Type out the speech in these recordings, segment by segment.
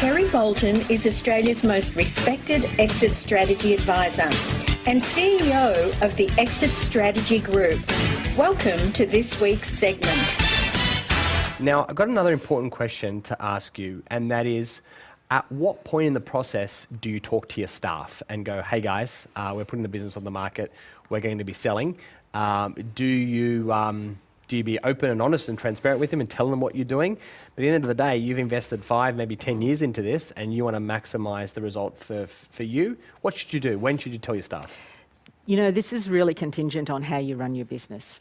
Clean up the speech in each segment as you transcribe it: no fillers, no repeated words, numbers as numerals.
Kerry Boulton is Australia's most respected exit strategy advisor and CEO of the Exit Strategy Group. Welcome to this week's segment. Now, I've got another important question to ask you, and that is, at what point in the process do you talk to your staff and go, hey guys, we're putting the business on the market, we're going to be selling? Do you be open and honest and transparent with them and tell them what you're doing? But at the end of the day, you've invested 5, maybe 10 years into this, and you want to maximise the result for you. What should you do? When should you tell your staff? You know, this is really contingent on how you run your business.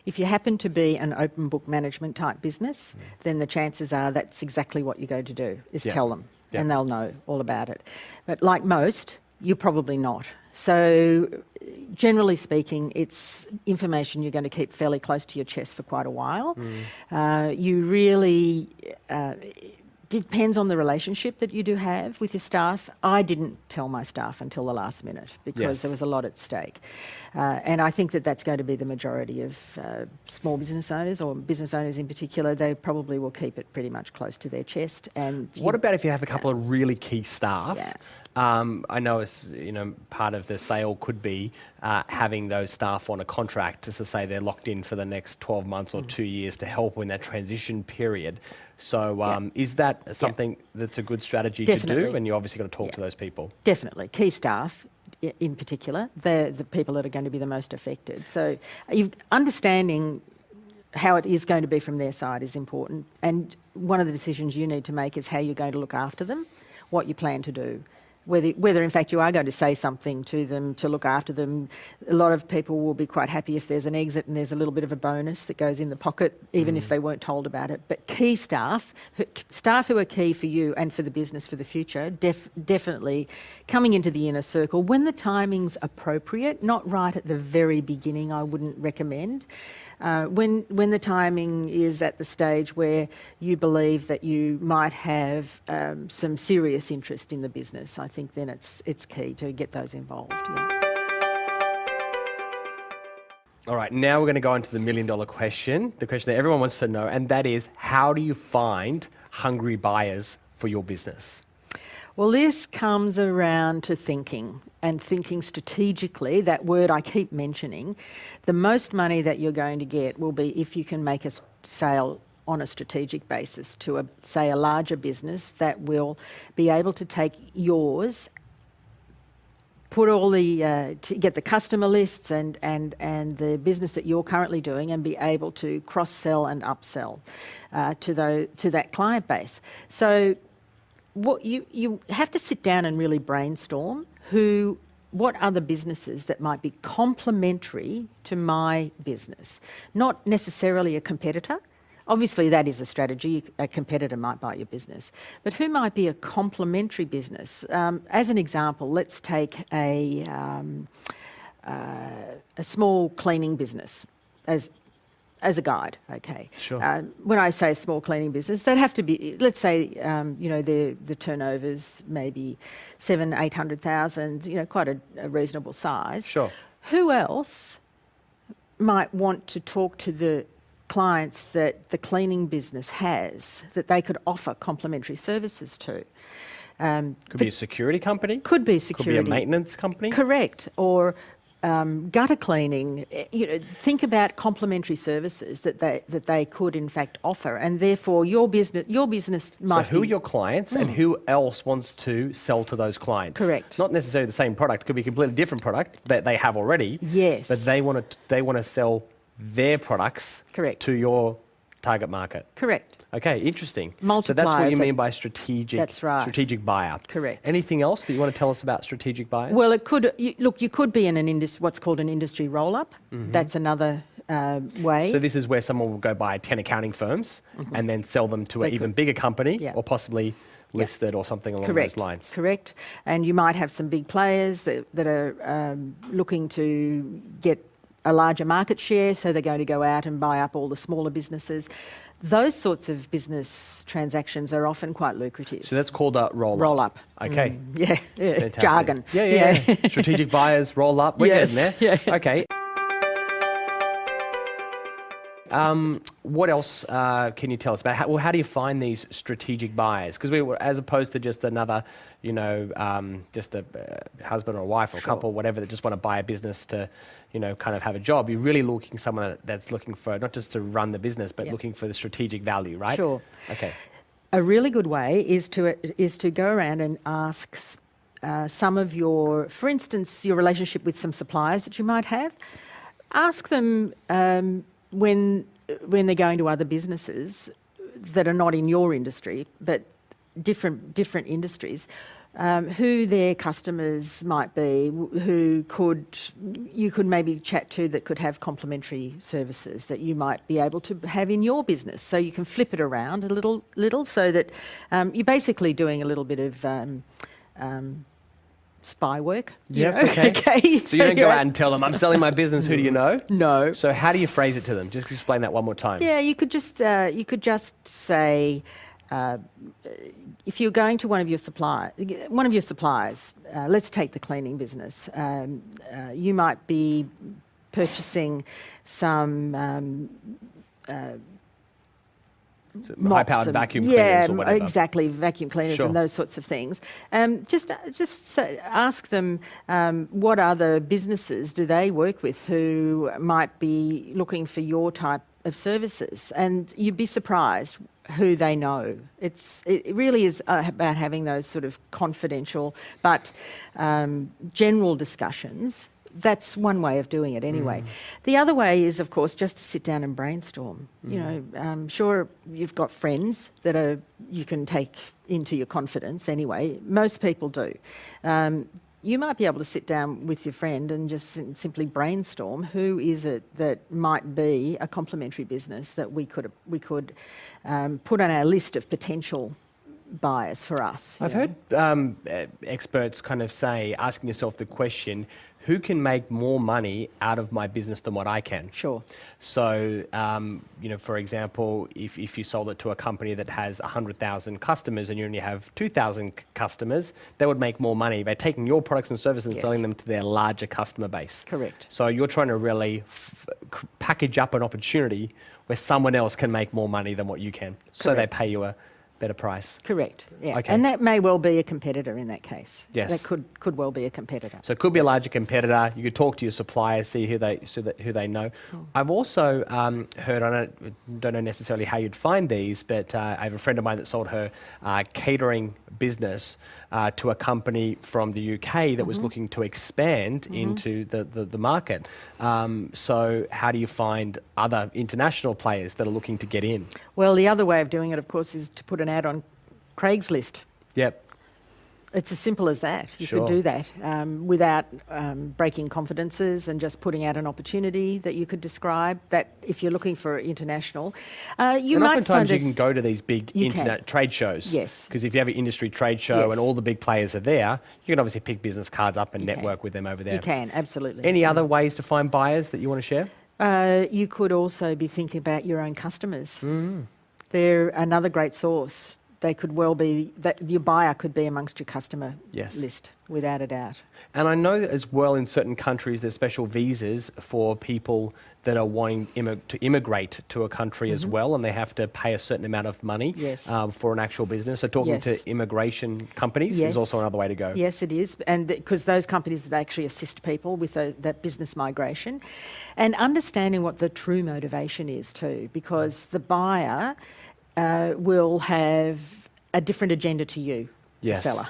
If you happen to be an open book management type business, then the chances are that's exactly what you're going to do, is tell them, and they'll know all about it. But like most, you're probably not. So generally speaking, it's information you're going to keep fairly close to your chest for quite a while. You really... depends on the relationship that you do have with your staff. I didn't tell my staff until the last minute because there was a lot at stake. And I think that that's going to be the majority of small business owners, or business owners in particular. They probably will keep it pretty much close to their chest. And what about if you have a couple of really key staff? I know it's, part of the sale could be having those staff on a contract just to say they're locked in for the next 12 months or 2 years to help in that transition period. So is that something that's a good strategy to do? And you obviously got to talk to those people. Definitely. Key staff in particular, they're the people that are going to be the most affected. So understanding how it is going to be from their side is important. And one of the decisions you need to make is how you're going to look after them, what you plan to do. Whether in fact you are going to say something to them to look after them. A lot of people will be quite happy if there's an exit and there's a little bit of a bonus that goes in the pocket, even if they weren't told about it. But key staff who are key for you and for the business for the future, definitely coming into the inner circle when the timing's appropriate, not right at the very beginning, I wouldn't recommend. When the timing is at the stage where you believe that you might have some serious interest in the business, I think then it's key to get those involved. All right, now we're going to go into the $1 million question, the question that everyone wants to know, and that is, how do you find hungry buyers for your business? Well, this comes around to thinking, and thinking strategically. That word I keep mentioning. The most money that you're going to get will be if you can make a sale on a strategic basis to, say, a larger business that will be able to take yours, put all the to get the customer lists and the business that you're currently doing, and be able to cross-sell and upsell to that client base. So what you have to sit down and really brainstorm what other businesses that might be complementary to my business, not necessarily a competitor. Obviously that is a strategy, a competitor might buy your business, but who might be a complementary business? As an example, let's take a small cleaning business as a guide, okay? Sure. When I say small cleaning business, they'd have to be, let's say, the turnover's maybe 700,000-800,000, quite a reasonable size. Sure. Who else might want to talk to the clients that the cleaning business has that they could offer complementary services to? Could be a security company. Could be security. Could be a maintenance company. Correct. Or gutter cleaning. Think about complementary services that they could in fact offer, and therefore your business might. So who are your clients, and who else wants to sell to those clients? Correct. Not necessarily the same product. Could be a completely different product that they have already. Yes. But they want to sell their products. Correct. To your target market. Correct. Okay, interesting. Multipliers. So that's what you mean by strategic. That's right. Strategic buyer. Correct. Anything else that you want to tell us about strategic buyers? Well, it could you could be in what's called an industry roll-up. That's another way. So this is where someone will go buy 10 accounting firms and then sell them to an even bigger company, or possibly listed or something along those lines. Correct. And you might have some big players that are looking to get a larger market share, so they're going to go out and buy up all the smaller businesses. Those sorts of business transactions are often quite lucrative. So that's called a roll-up. Roll-up. Okay. Yeah. Jargon. Yeah. Strategic buyers, roll-up. We're getting there. Yeah. Okay. What else can you tell us about? How do you find these strategic buyers? Because as opposed to just another, just a husband or a wife or a couple, whatever, that just want to buy a business to, kind of have a job. You're really looking for someone that's looking for not just to run the business, but looking for the strategic value, right? Sure. Okay. A really good way is to go around and ask some of for instance, your relationship with some suppliers that you might have. Ask them when they're going to other businesses that are not in your industry, but different industries, who their customers might be, who you could maybe chat to that could have complementary services that you might be able to have in your business. So you can flip it around a little so that you're basically doing a little bit of spy work. Yeah, okay. So you don't go out and tell them, I'm selling my business, who do you know? No. So how do you phrase it to them? Just explain that one more time. Yeah, you could just say, if you're going to one of your suppliers, let's take the cleaning business. You might be purchasing some high-powered vacuum cleaners or whatever. Yeah, exactly, vacuum cleaners and those sorts of things. Just ask them what other businesses do they work with who might be looking for your type of services, and you'd be surprised who they know. It really is about having those sort of confidential but general discussions. That's one way of doing it anyway. The other way is, of course, just to sit down and brainstorm. Sure, you've got friends that you can take into your confidence anyway. Most people do. You might be able to sit down with your friend and just simply brainstorm who is it that might be a complementary business that we could put on our list of potential buyers for us. I've heard experts kind of say, asking yourself the question, who can make more money out of my business than what I can? Sure. So, for example, if you sold it to a company that has 100,000 customers and you only have 2,000 customers, they would make more money by taking your products and services and selling them to their larger customer base. Correct. So you're trying to really package up an opportunity where someone else can make more money than what you can. Correct. So they pay you a better price. Correct. Yeah. Okay. And that may well be a competitor in that case. Yes. That could well be a competitor. So it could be a larger competitor. You could talk to your suppliers, see who they know. I've also heard, I don't know necessarily how you'd find these, but I have a friend of mine that sold her catering business to a company from the UK that was looking to expand into the market. So how do you find other international players that are looking to get in? Well, the other way of doing it, of course, is to put an ad on Craigslist. Yep. It's as simple as that. You Sure. could do that without breaking confidences and just putting out an opportunity that you could describe. That if you're looking for international, you might oftentimes find you can go to these big internet trade shows. Yes. Because if you have an industry trade show Yes. and all the big players are there, you can obviously pick business cards up and network with them over there. You can, absolutely. Any other ways to find buyers that you want to share? You could also be thinking about your own customers. They're another great source. They could well be, that your buyer could be amongst your customer list, without a doubt. And I know that as well in certain countries there's special visas for people that are wanting to immigrate to a country as well, and they have to pay a certain amount of money for an actual business. So talking to immigration companies is also another way to go. Yes, it is, and because those companies that actually assist people with that business migration, and understanding what the true motivation is too, because the buyer will have a different agenda to you, the seller.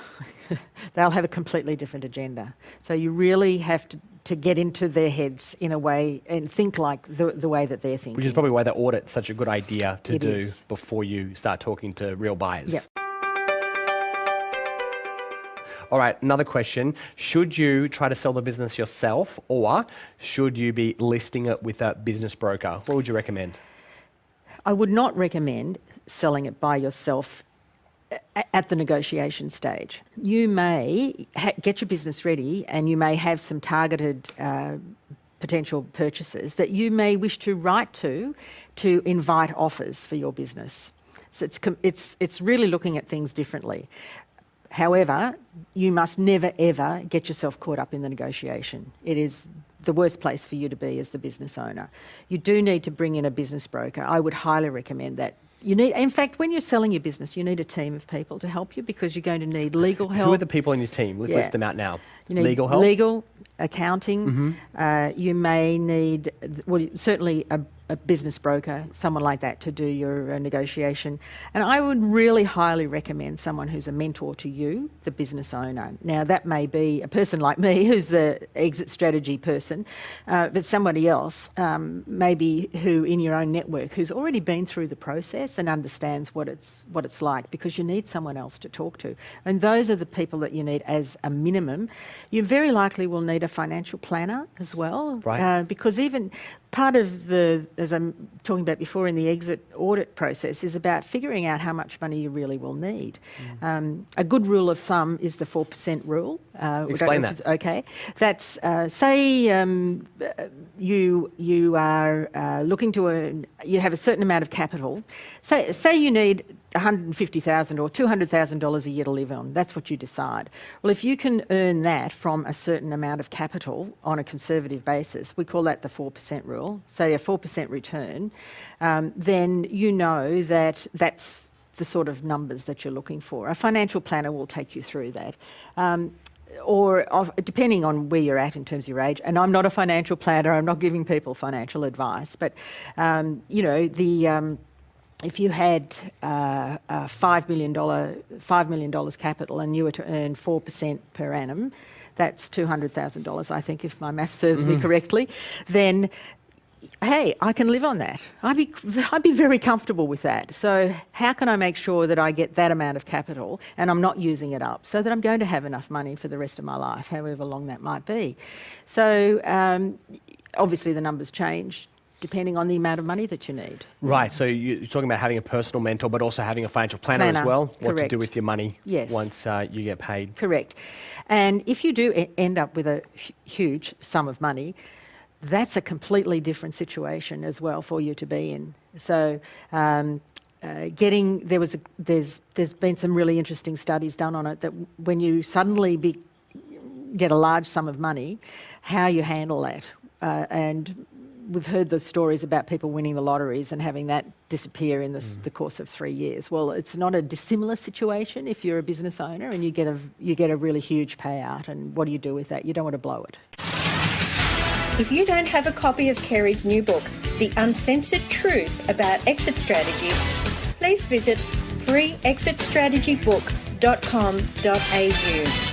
They'll have a completely different agenda. So you really have to get into their heads in a way and think like the way that they're thinking. Which is probably why the audit's such a good idea to do is. before you start talking to real buyers. Yep. All right, another question. Should you try to sell the business yourself, or should you be listing it with a business broker? What would you recommend? I would not recommend selling it by yourself at the negotiation stage. You may get your business ready and you may have some targeted potential purchasers that you may wish to write to invite offers for your business. So it's really looking at things differently. However, you must never, ever get yourself caught up in the negotiation. It is the worst place for you to be as the business owner. You do need to bring in a business broker. I would highly recommend that. In fact, when you're selling your business, you need a team of people to help you, because you're going to need legal help. Who are the people in your team? Let's list them out now. You need legal help? Legal, accounting. You may need, certainly a business broker, someone like that, to do your negotiation. And I would really highly recommend someone who's a mentor to you, the business owner. Now, that may be a person like me, who's the exit strategy person, but somebody else, maybe who in your own network, who's already been through the process and understands what it's like, because you need someone else to talk to. And those are the people that you need as a minimum. You very likely will need a financial planner as well, right? Because even part of the, as I'm talking about before in the exit audit process, is about figuring out how much money you really will need. A good rule of thumb is the 4% rule. Explain that. Okay. That's, say you are looking to earn, you have a certain amount of capital. Say you need $150,000 or $200,000 a year to live on. That's what you decide. Well, if you can earn that from a certain amount of capital on a conservative basis, we call that the 4% rule, say a 4% return, then you know that that's the sort of numbers that you're looking for. A financial planner will take you through that. Depending on where you're at in terms of your age, and I'm not a financial planner, I'm not giving people financial advice, but if you had $5 million capital and you were to earn 4% per annum, that's $200,000, I think, if my math serves me correctly, then, hey, I can live on that. I'd be very comfortable with that. So how can I make sure that I get that amount of capital and I'm not using it up, so that I'm going to have enough money for the rest of my life, however long that might be? So obviously the numbers change depending on the amount of money that you need. Right, so you're talking about having a personal mentor, but also having a financial planner as well, what to do with your money once you get paid. Correct. And if you do end up with a huge sum of money, that's a completely different situation as well for you to be in. So there's been some really interesting studies done on it, that when you suddenly get a large sum of money, how you handle that. And we've heard the stories about people winning the lotteries and having that disappear in the course of 3 years. Well, it's not a dissimilar situation if you're a business owner and you get a really huge payout. And what do you do with that? You don't want to blow it. If you don't have a copy of Kerry's new book, The Uncensored Truth About Exit Strategies, please visit freeexitstrategybook.com.au.